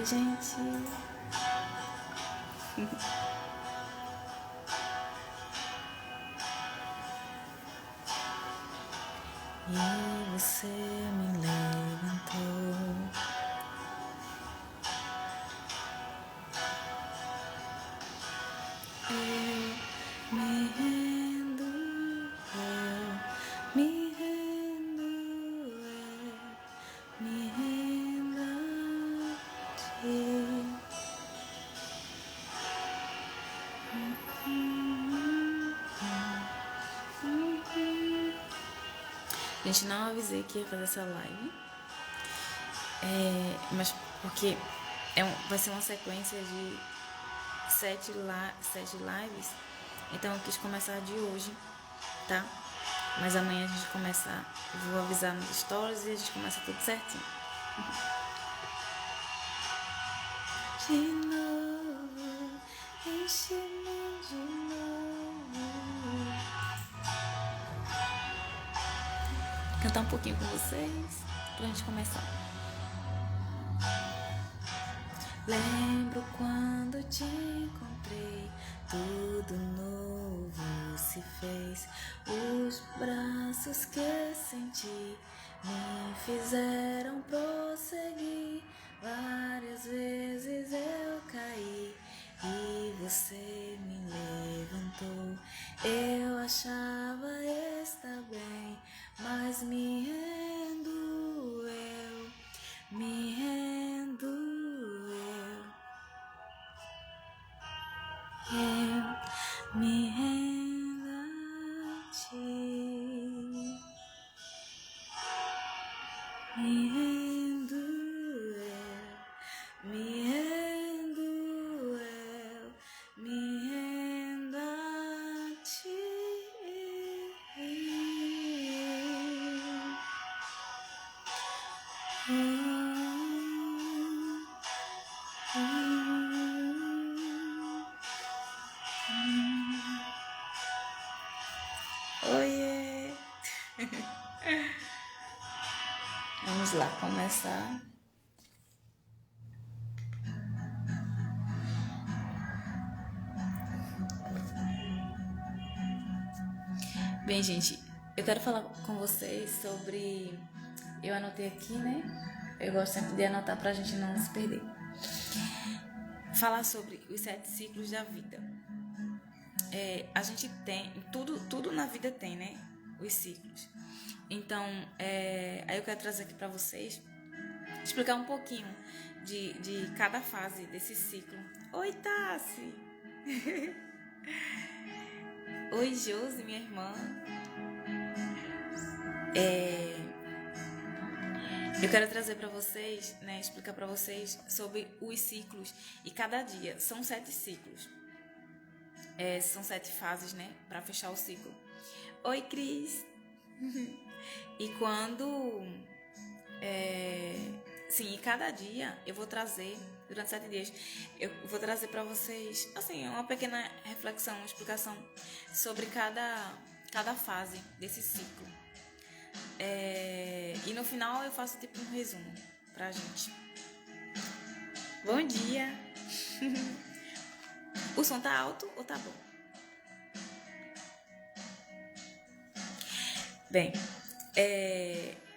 Oi, gente. E você me levantou. Eu me rendo, eu me rendo, eu me rendo a ti. Gente, não avisei que ia fazer essa live, mas porque vai ser uma sequência de 7 lives, então eu quis começar de hoje, tá? Mas amanhã a gente começa, eu vou avisar nos stories e a gente começa tudo certinho. De novo, enche-me de novo. Cantar um pouquinho com vocês pra gente começar. Lembro quando te encontrei, tudo novo se fez. Os braços que senti me fizeram prosseguir. Várias vezes eu caí e você me levantou. Eu achava estar bem, mas me rendo, eu me rendo, eu me rendo a ti. Me rendo, eu me rendo, eu me rendo a ti. Oiê! Vamos lá começar. Bem, gente, eu quero falar com vocês sobre... Eu anotei aqui, né? Eu gosto sempre de anotar pra gente não se perder. Falar sobre os 7 ciclos da vida. A gente tem... Tudo na vida tem, né? Os ciclos. Então, aí eu quero trazer aqui pra vocês, explicar um pouquinho de cada fase desse ciclo. Oi, Tassi! Oi, Josi, minha irmã. Eu quero trazer para vocês, né, explicar para vocês sobre os ciclos. E cada dia são 7 ciclos. São 7 fases, né, para fechar o ciclo. Oi, Cris! E quando... Sim, e cada dia eu vou trazer, durante 7 dias, eu vou trazer para vocês, assim, uma pequena reflexão, uma explicação sobre cada fase desse ciclo. E no final eu faço tipo um resumo pra gente. Bom dia! O som tá alto ou tá bom? Bem,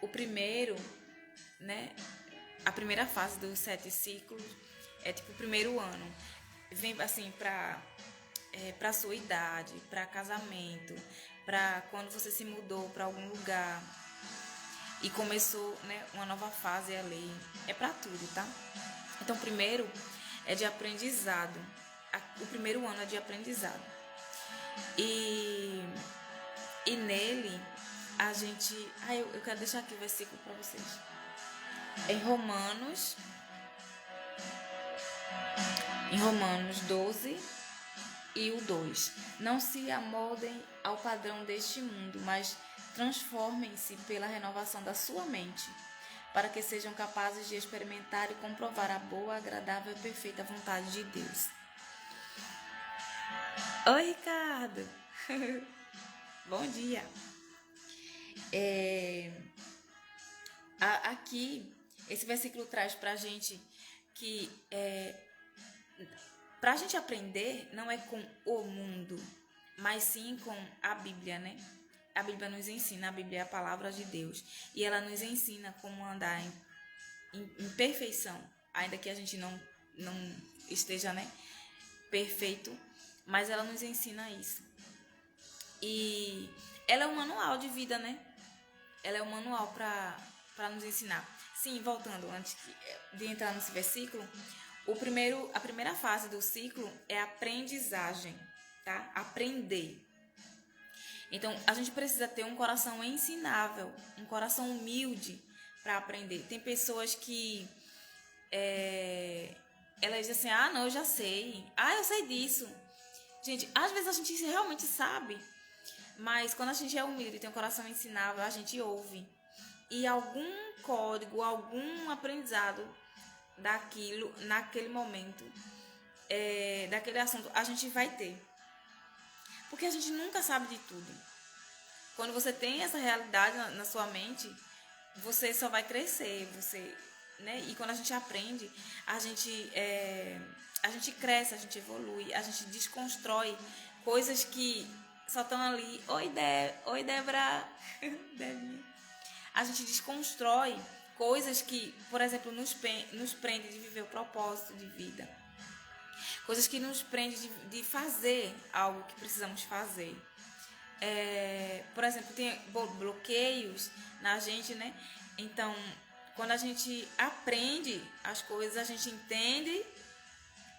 o primeiro, né? A primeira fase dos 7 ciclos é tipo o primeiro ano. Vem assim pra sua idade, pra casamento, pra quando você se mudou pra algum lugar e começou, né, uma nova fase ali. É pra tudo, tá? Então, primeiro é de aprendizado. O primeiro ano é de aprendizado. E nele a gente... eu quero deixar aqui o versículo pra vocês. Em Romanos 12 e o 2. Não se amoldem ao padrão deste mundo, mas transformem-se pela renovação da sua mente, para que sejam capazes de experimentar e comprovar a boa, agradável e perfeita vontade de Deus. Oi, Ricardo! Bom dia! Aqui, esse versículo traz pra gente que para a gente aprender não é com o mundo, mas sim com a Bíblia, né? A Bíblia nos ensina, a Bíblia é a palavra de Deus, e ela nos ensina como andar em perfeição, ainda que a gente não esteja, né, perfeito, mas ela nos ensina isso. E ela é um manual de vida, né? Ela é um manual para nos ensinar. Sim, voltando, antes de entrar nesse versículo, a primeira fase do ciclo é a aprendizagem, tá? Aprender. Então, a gente precisa ter um coração ensinável, um coração humilde para aprender. Tem pessoas que elas dizem assim, não, eu já sei. Eu sei disso. Gente, às vezes a gente realmente sabe, mas quando a gente é humilde e tem um coração ensinável, a gente ouve. E algum código, algum aprendizado daquilo, naquele momento, daquele assunto, a gente vai ter. Porque a gente nunca sabe de tudo. Quando você tem essa realidade na sua mente, você só vai crescer, né? E quando a gente aprende, a gente cresce, a gente evolui, a gente desconstrói coisas que só estão ali. Oi, Débora. A gente desconstrói coisas que, por exemplo, nos prende de viver o propósito de vida. Coisas que nos prendem de fazer algo que precisamos fazer. Por exemplo, tem bloqueios na gente, né? Então, quando a gente aprende as coisas, a gente entende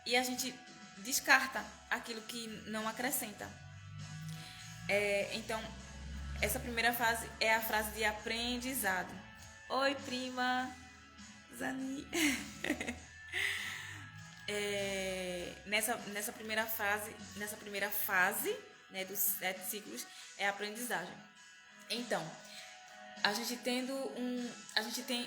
e a gente descarta aquilo que não acrescenta. Então, essa primeira fase é a fase de aprendizado. Oi, prima Zani. Nessa primeira fase, né, dos 7 ciclos, é a aprendizagem. Então, a gente tem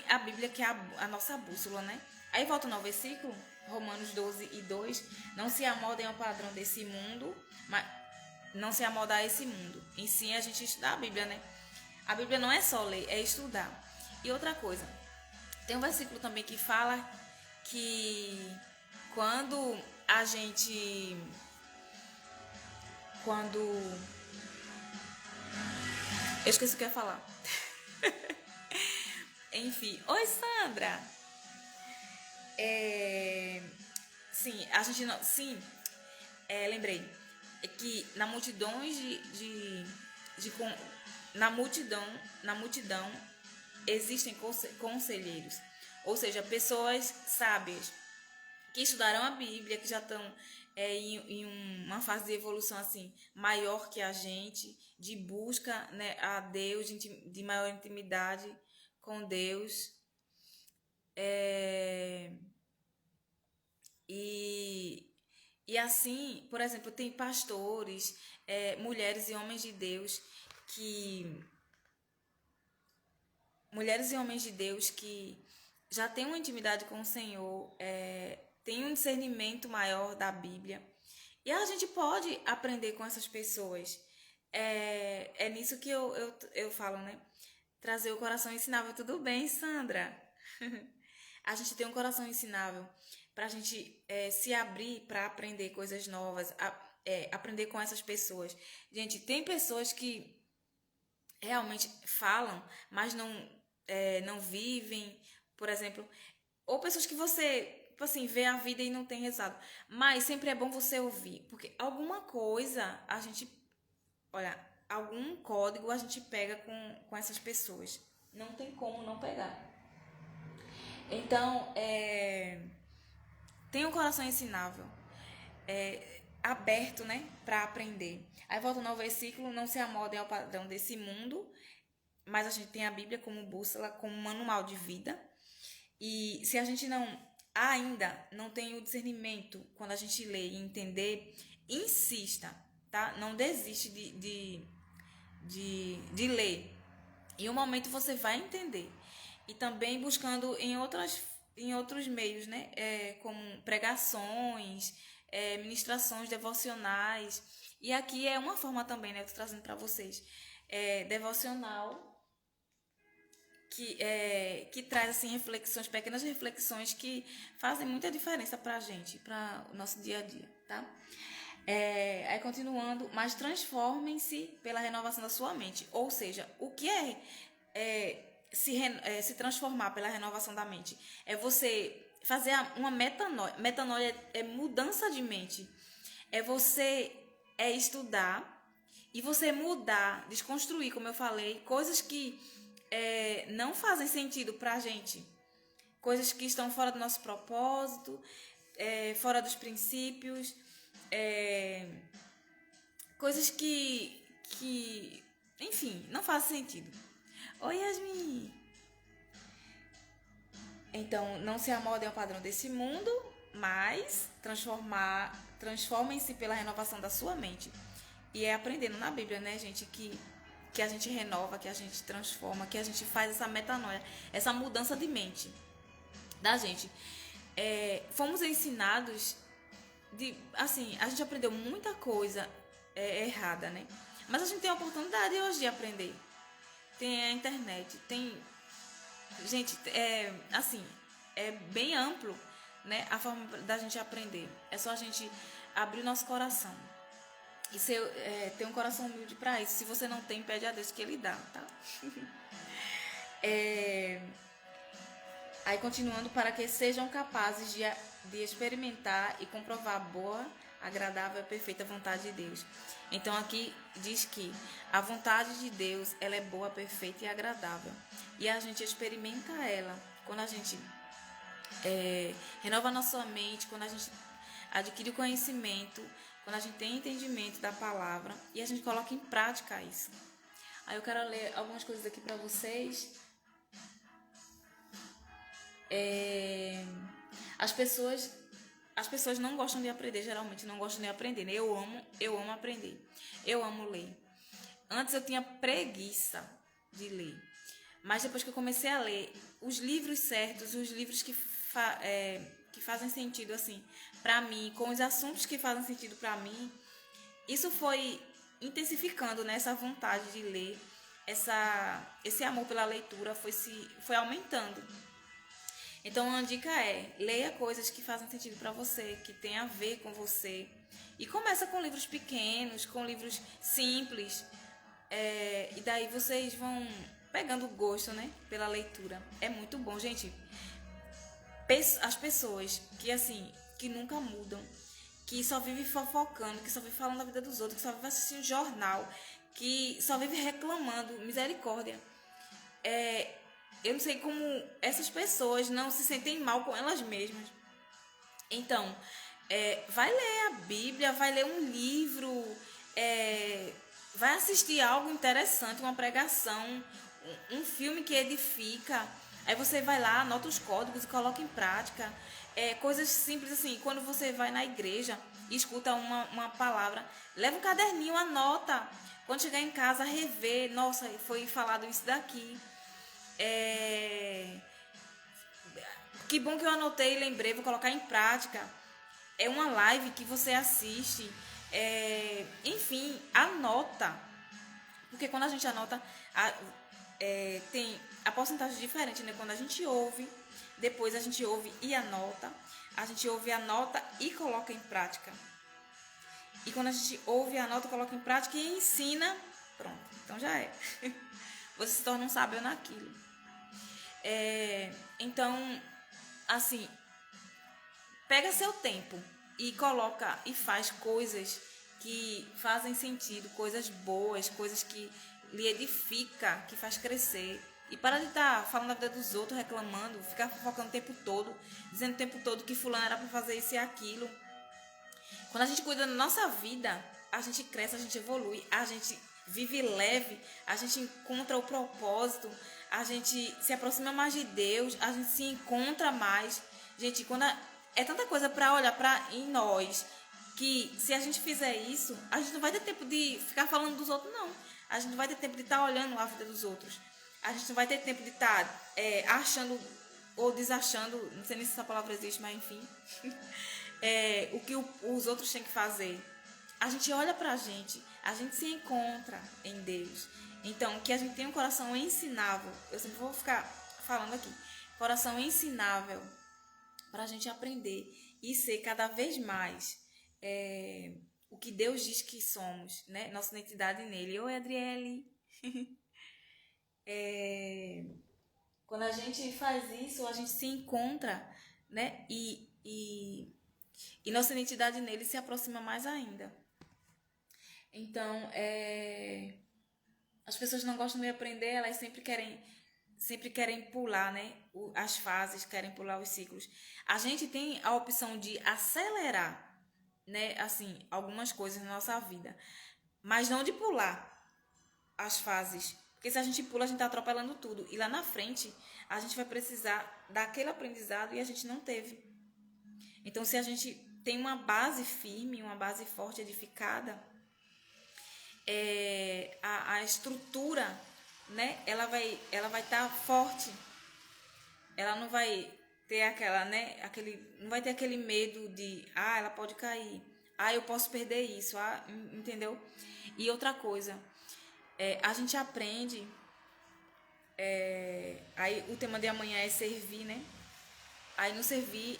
a Bíblia, que é a nossa bússola, né? Aí voltando ao versículo, Romanos 12:2, não se amoldem ao padrão desse mundo, mas não se amoldar a esse mundo. Em si, a gente estudar a Bíblia, né? A Bíblia não é só ler, é estudar. E outra coisa, tem um versículo também que fala que quando eu esqueci o que eu ia falar. Enfim. Oi, Sandra. Sim, a gente não... Sim, lembrei. É que na multidão na multidão existem conselheiros. Ou seja, pessoas sábias que estudaram a Bíblia, que já estão em uma fase de evolução assim maior que a gente, de busca, né, a Deus, de maior intimidade com Deus. E assim, por exemplo, tem pastores, mulheres e homens de Deus que já têm uma intimidade com o Senhor, tem um discernimento maior da Bíblia. E a gente pode aprender com essas pessoas. É nisso que eu falo, né? Trazer o coração ensinável. Tudo bem, Sandra? A gente tem um coração ensinável para a gente se abrir para aprender coisas novas, aprender com essas pessoas. Gente, tem pessoas que realmente falam, mas não vivem, por exemplo, ou pessoas que você, tipo assim, vê a vida e não tem resultado. Mas sempre é bom você ouvir, porque alguma coisa algum código a gente pega com essas pessoas. Não tem como não pegar. Então, tem um coração ensinável, aberto, né, para aprender. Aí voltando ao versículo, não se amoldem ao padrão desse mundo, mas a gente tem a Bíblia como bússola, como manual de vida. E se a gente ainda não tem o discernimento, quando a gente lê e entender, insista, tá? Não desiste de ler. Em um momento você vai entender. E também buscando em outros meios, né? Como pregações, ministrações devocionais. E aqui é uma forma também, né? Eu estou trazendo para vocês. Devocional, que traz assim reflexões, pequenas reflexões que fazem muita diferença pra gente, para o nosso dia a dia, tá? Aí continuando, mas transformem-se pela renovação da sua mente. Ou seja, o que se transformar pela renovação da mente? É você fazer uma metanoia. Metanoia é mudança de mente. É você estudar e você mudar, desconstruir, como eu falei, coisas que não fazem sentido pra gente. Coisas que estão fora do nosso propósito, fora dos princípios, coisas que, enfim, não fazem sentido. Oi, Yasmin! Então, não se amoldem ao padrão desse mundo, mas transformem-se pela renovação da sua mente. E é aprendendo na Bíblia, né, gente, que a gente renova, que a gente transforma, que a gente faz essa metanoia, essa mudança de mente da gente. Fomos ensinados assim, a gente aprendeu muita coisa errada, né? Mas a gente tem a oportunidade hoje de aprender. Tem a internet, tem... Gente, assim, é bem amplo, né, a forma da gente aprender. É só a gente abrir o nosso coração. E ter um coração humilde para isso. Se você não tem, pede a Deus que Ele dá, tá? Aí continuando, para que sejam capazes de experimentar e comprovar a boa, agradável e perfeita vontade de Deus. Então aqui diz que a vontade de Deus, ela é boa, perfeita e agradável. E a gente experimenta ela quando a gente renova a nossa mente, quando a gente adquire o conhecimento, quando a gente tem entendimento da palavra e a gente coloca em prática isso. Aí eu quero ler algumas coisas aqui para vocês. As pessoas não gostam de aprender, geralmente não gostam de aprender, né? Eu amo aprender. Eu amo ler. Antes eu tinha preguiça de ler. Mas depois que eu comecei a ler os livros certos, os livros que fazem sentido assim para mim, com os assuntos que fazem sentido para mim, isso foi intensificando, né, essa vontade de ler, esse amor pela leitura foi aumentando. Então, uma dica leia coisas que fazem sentido para você, que tem a ver com você. E começa com livros pequenos, com livros simples. E daí vocês vão pegando gosto, né, pela leitura. É muito bom, gente. As pessoas que nunca mudam, que só vivem fofocando, que só vivem falando da vida dos outros, que só vivem assistindo jornal, que só vivem reclamando, misericórdia. Eu não sei como essas pessoas não se sentem mal com elas mesmas. Então, vai ler a Bíblia, vai ler um livro, vai assistir algo interessante, uma pregação, um filme que edifica. Aí você vai lá, anota os códigos e coloca em prática. Coisas simples assim, quando você vai na igreja e escuta uma palavra, leva um caderninho, anota. Quando chegar em casa, rever. Nossa, foi falado isso daqui. Que bom que eu anotei e lembrei, vou colocar em prática. É uma live que você assiste. Enfim, anota. Porque quando a gente anota, tem a porcentagem diferente, né? Quando a gente ouve, depois a gente ouve e anota. A gente ouve, anota e coloca em prática. E quando a gente ouve, anota, coloca em prática e ensina, pronto. Então já é. Você se torna um sábio naquilo. Então, assim, pega seu tempo e coloca e faz coisas que fazem sentido, coisas boas, coisas que lhe edifica, que faz crescer. E para de estar falando da vida dos outros, reclamando, ficar focando o tempo todo, dizendo o tempo todo que fulano era para fazer isso e aquilo. Quando a gente cuida da nossa vida, a gente cresce, a gente evolui, a gente vive leve, a gente encontra o propósito, a gente se aproxima mais de Deus, a gente se encontra mais. Gente, quando é tanta coisa para olhar em nós, que se a gente fizer isso, a gente não vai ter tempo de ficar falando dos outros, não. A gente não vai ter tempo de estar olhando a vida dos outros. A gente não vai ter tempo de estar achando ou desachando, não sei nem se essa palavra existe, mas enfim, o que os outros têm que fazer. A gente olha pra gente, a gente se encontra em Deus. Então, que a gente tenha um coração ensinável. Eu sempre vou ficar falando aqui. Coração ensinável para a gente aprender e ser cada vez mais o que Deus diz que somos, né? Nossa identidade nele. Oi, Adriele. Quando a gente faz isso, a gente se encontra, né? E nossa identidade nele se aproxima mais ainda. Então, as pessoas não gostam de aprender, elas sempre querem pular, né? As fases, querem pular os ciclos. A gente tem a opção de acelerar, né? Assim, algumas coisas na nossa vida, mas não de pular as fases. Porque se a gente pula, a gente está atropelando tudo. E lá na frente, a gente vai precisar daquele aprendizado e a gente não teve. Então, se a gente tem uma base firme, uma base forte, edificada, a estrutura, né, ela vai estar forte. Ela não vai ter aquela, né, não vai ter aquele medo de, ela pode cair, eu posso perder isso, entendeu? E outra coisa, a gente aprende, aí o tema de amanhã é servir, né? Aí no servir,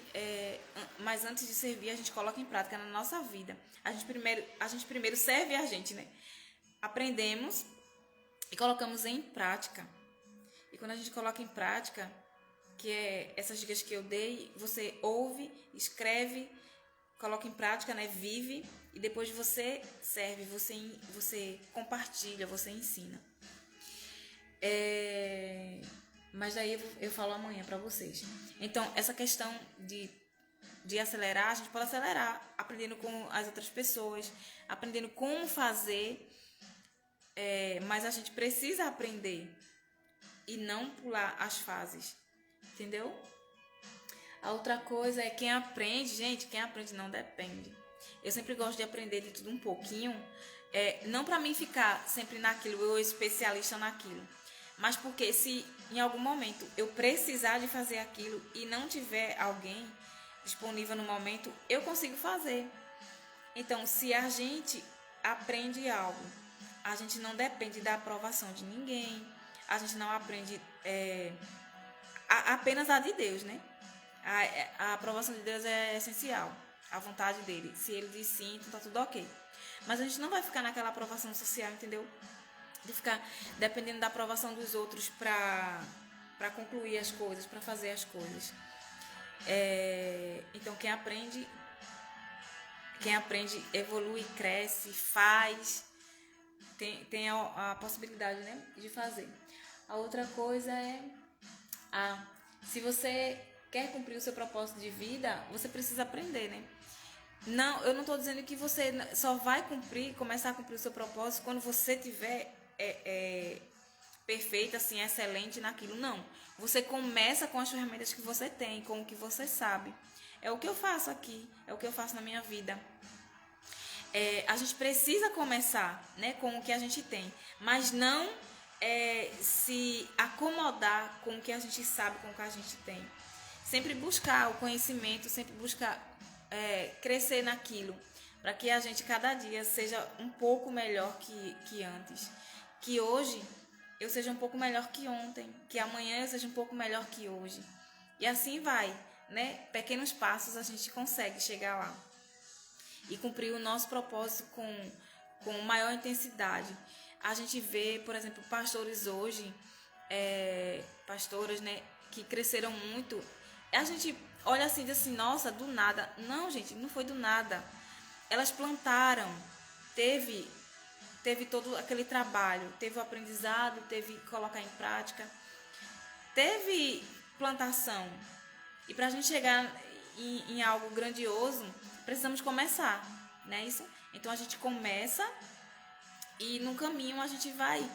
mas antes de servir, a gente coloca em prática na nossa vida. A gente primeiro serve a gente, né? Aprendemos e colocamos em prática. E quando a gente coloca em prática, que é essas dicas que eu dei, você ouve, escreve, coloca em prática, né? Vive, e depois você serve, você compartilha, você ensina. Mas daí eu falo amanhã para vocês. Então, essa questão de acelerar, a gente pode acelerar aprendendo com as outras pessoas, aprendendo como fazer, mas a gente precisa aprender e não pular as fases, entendeu? A outra coisa é quem aprende não depende. Eu sempre gosto de aprender de tudo um pouquinho, não para mim ficar sempre naquilo, eu especialista naquilo, mas porque se em algum momento eu precisar de fazer aquilo e não tiver alguém disponível no momento, eu consigo fazer. Então, se a gente aprende algo, a gente não depende da aprovação de ninguém, a gente não aprende apenas a de Deus, né? A aprovação de Deus é essencial, a vontade dele. Se ele diz sim, então tá tudo ok. Mas a gente não vai ficar naquela aprovação social, entendeu? De ficar dependendo da aprovação dos outros para concluir as coisas, para fazer as coisas. Então, quem aprende evolui, cresce, faz, tem a possibilidade, né, de fazer. A outra coisa se você quer cumprir o seu propósito de vida, você precisa aprender, né? Não, eu não estou dizendo que você só vai começar a cumprir o seu propósito quando você tiver perfeita, assim, excelente naquilo. Não. Você começa com as ferramentas que você tem, com o que você sabe. É o que eu faço aqui, é o que eu faço na minha vida. A gente precisa começar, né, com o que a gente tem, mas não se acomodar com o que a gente sabe, com o que a gente tem. Sempre buscar o conhecimento, sempre buscar crescer naquilo, para que a gente cada dia seja um pouco melhor que antes. Que hoje eu seja um pouco melhor que ontem, que amanhã eu seja um pouco melhor que hoje. E assim vai, né? Pequenos passos a gente consegue chegar lá e cumprir o nosso propósito com maior intensidade. A gente vê, por exemplo, pastores hoje, pastoras, né, que cresceram muito. A gente olha assim e diz assim, nossa, do nada. Não, gente, não foi do nada. Elas plantaram, teve todo aquele trabalho, teve o aprendizado, teve colocar em prática, teve plantação. E para a gente chegar em algo grandioso, precisamos começar, né? Isso? Então a gente começa e no caminho a gente vai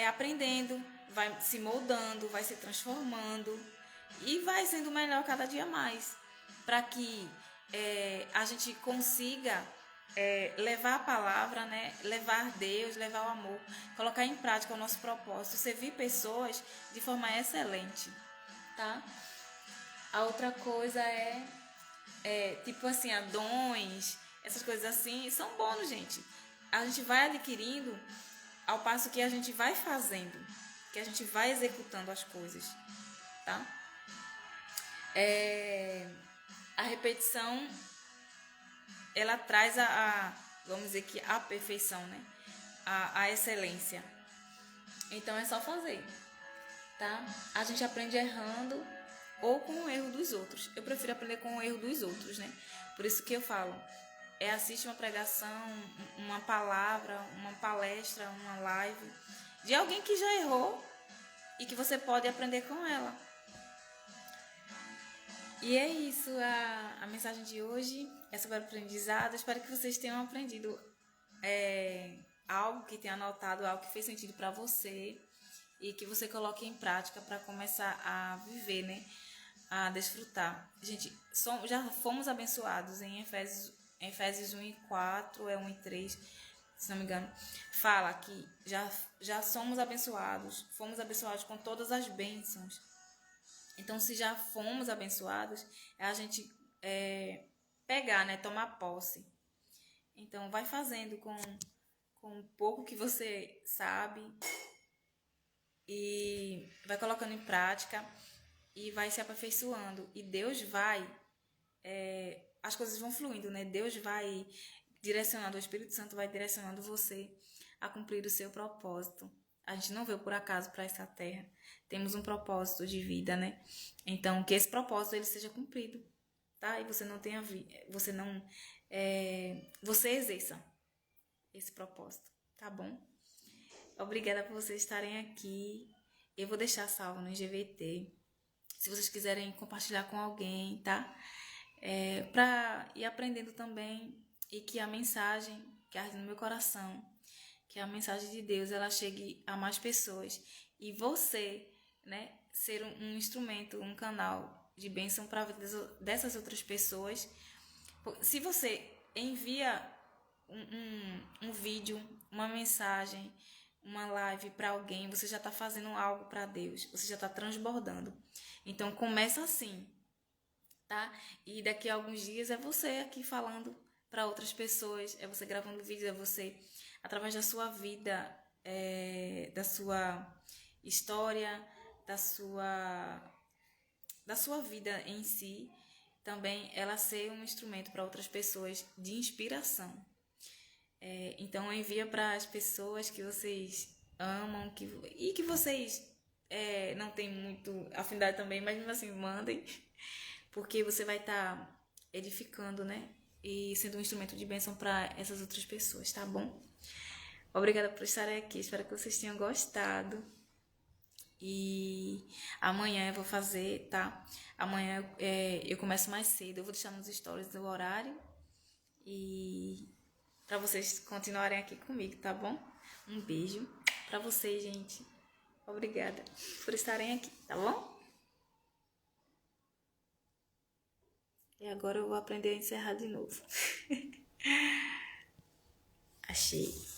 aprendendo, vai se moldando, vai se transformando e vai sendo melhor cada dia mais, para que a gente consiga levar a palavra, né? Levar Deus, levar o amor, colocar em prática o nosso propósito, servir pessoas de forma excelente, tá? A outra coisa tipo assim, dons, essas coisas assim, são bônus, gente. A gente vai adquirindo ao passo que a gente vai fazendo, que a gente vai executando as coisas, tá? A repetição, ela traz vamos dizer que a perfeição, né? A excelência. Então é só fazer, tá? A gente aprende errando ou com o erro dos outros. Eu prefiro aprender com o erro dos outros, né? Por isso que eu falo, assiste uma pregação, uma palavra, uma palestra, uma live de alguém que já errou e que você pode aprender com ela. E é isso, a mensagem de hoje é sobre aprendizado. Espero que vocês tenham aprendido algo, que tenham anotado algo que fez sentido para você e que você coloque em prática para começar a viver, né? A desfrutar. Gente, já fomos abençoados em Efésios 1:4, 1:3, se não me engano, fala que já somos abençoados, fomos abençoados com todas as bênçãos. Então, se já fomos abençoados, é a gente pegar, né, tomar posse. Então, vai fazendo com um pouco que você sabe e vai colocando em prática e vai se aperfeiçoando. E Deus vai, as coisas vão fluindo, né? Deus vai direcionando, o Espírito Santo vai direcionando você a cumprir o seu propósito. A gente não veio por acaso para essa terra. Temos um propósito de vida, né? Então, que esse propósito ele seja cumprido, tá? E você não tenha você exerça esse propósito, tá bom? Obrigada por vocês estarem aqui. Eu vou deixar salvo no IGVT. Se vocês quiserem compartilhar com alguém, tá? Para ir aprendendo também e que a mensagem que arde no meu coração, que a mensagem de Deus, ela chegue a mais pessoas. E você, né, ser um instrumento, um canal de bênção para a vida dessas outras pessoas. Se você envia um vídeo, uma mensagem, uma live para alguém, você já está fazendo algo para Deus, você já está transbordando. Então, começa assim, tá? E daqui a alguns dias é você aqui falando para outras pessoas, é você gravando vídeos, é você, através da sua vida, da sua história, da sua vida em si, também ela ser um instrumento para outras pessoas de inspiração. Então, envia para as pessoas que vocês amam e que vocês não tem muito afinidade também, mas mesmo assim, mandem, porque você vai estar edificando, né? E sendo um instrumento de bênção para essas outras pessoas, tá bom? Obrigada por estarem aqui, espero que vocês tenham gostado. E amanhã eu vou fazer, tá? Amanhã eu começo mais cedo, eu vou deixar nos stories o horário e para vocês continuarem aqui comigo, tá bom? Um beijo para vocês, gente. Obrigada por estarem aqui, tá bom? E agora eu vou aprender a encerrar de novo. Achei.